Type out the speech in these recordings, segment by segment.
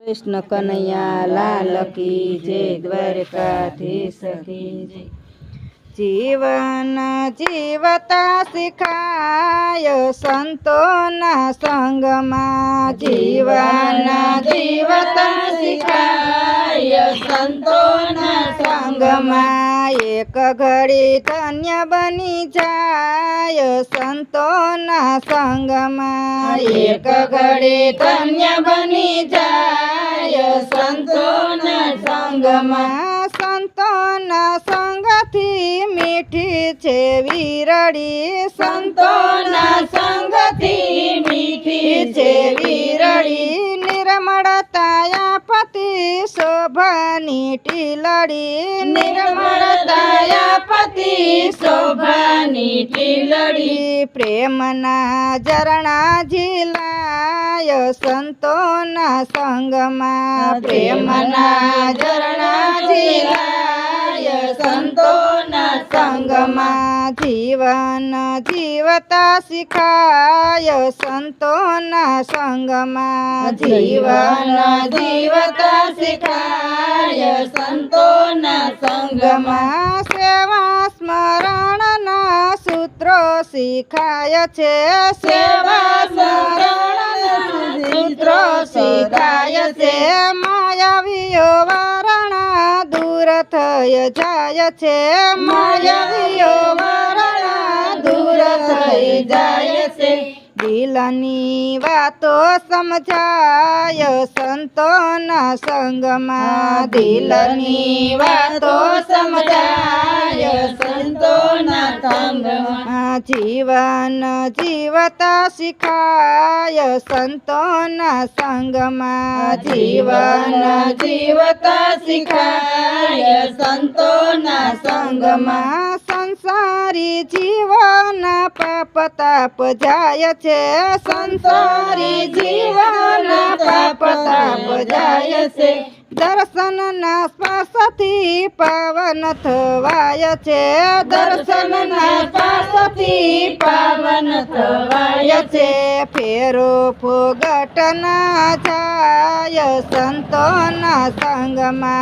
कृष्ण कन्हैया लाल की जय, द्वारकाधीश की जय। जीवन जीवता सिखाय संतोना संगमा, जीवन जीवता सिखाय संतोना संगमा। एक घड़ी धन्य बनी जाय संतोना संगमा, एक घड़ी धन्य बनी जाय संतोना संगमा। संतोना संगती मीठी छे वीरड़ी, संतोना संगती मीठी छे वीरड़ी। निर्मळताया पति शोभानी टीलड़ी, निर्मळताया पति शोभानी टीलड़ी। प्रेमना झरणा झिलाय संतोना संगमा, प्रेमना झरणा झिलाय संतोना संगमा। जीवन जीवता सिखाय संतोना संगमा, जीवन जीवता सिखाय संतोना संगमा। सेवा स्मरणना सूत्रो सिखाय छे, सेवा स्मरणना सूत्रो सिखाय छे। मायावीयो वारणा दूर थय जाय छे, मायावीयो वारणा दूर थई जाय छे। दिलनी वातो समझाय संतोना संगमा, दिलनी वातो समझाय संतोना संगमा। जीवन जीवता सिखाय संतोना संगमा, जीवन जीवता सिखाय संतोना संगमा। संसारी जीवन पाप ताप जाय छे, संसारी जीवन पाप ताप जाय छे। दर्शन ना स्पर्शथी पावन थवाय छे, दर्शन ना स्पर्शथी पावन थवाय छे। फेरो फोगट ना जाय संतोना संगमा,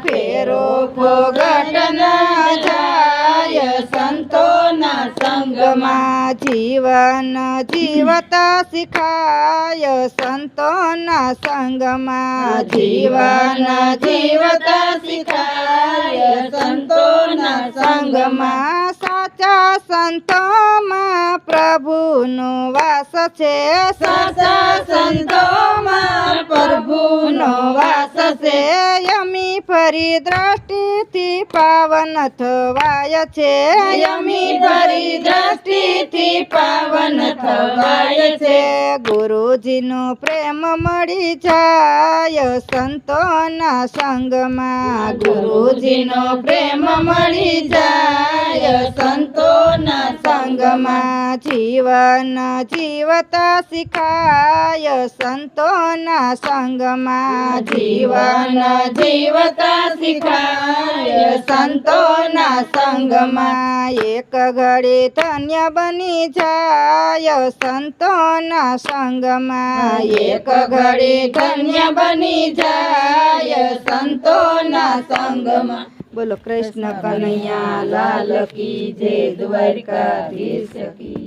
फेरो फोगट ना जाय संतोना संगमा। जीवन जीवता सिखाय संतोना संगमा, जीवन जीवता सिखाय संतोना संगमा। साचा संतोमा प्रभुनो वास छे, साचा संतोमा प्रभुनो वास छे। यमी फरी दृष्टिथी पावन थवाय छे, यमी फरी दृष्टिथी पावन थवाय छे। गुरुजीनो प्रेम मળી જાય સંતોના સંગમાં, ગુરુજીનો પ્રેમ મળી જાય સંતોના સંગમાં। જીવન જીવતા સિખાય સંતોના સંગમાં, જીવન જીવતા સિખાય સંતોના સંગમાં। એક ઘડી ધન્ય બની જાય સંતોના સંગમાં, એક ઘડી ધન્ય બની જાય સંતોના સંગમાં। બોલો કૃષ્ણ કનૈયા લાલ કી જય, દ્વારકાધીશ કી।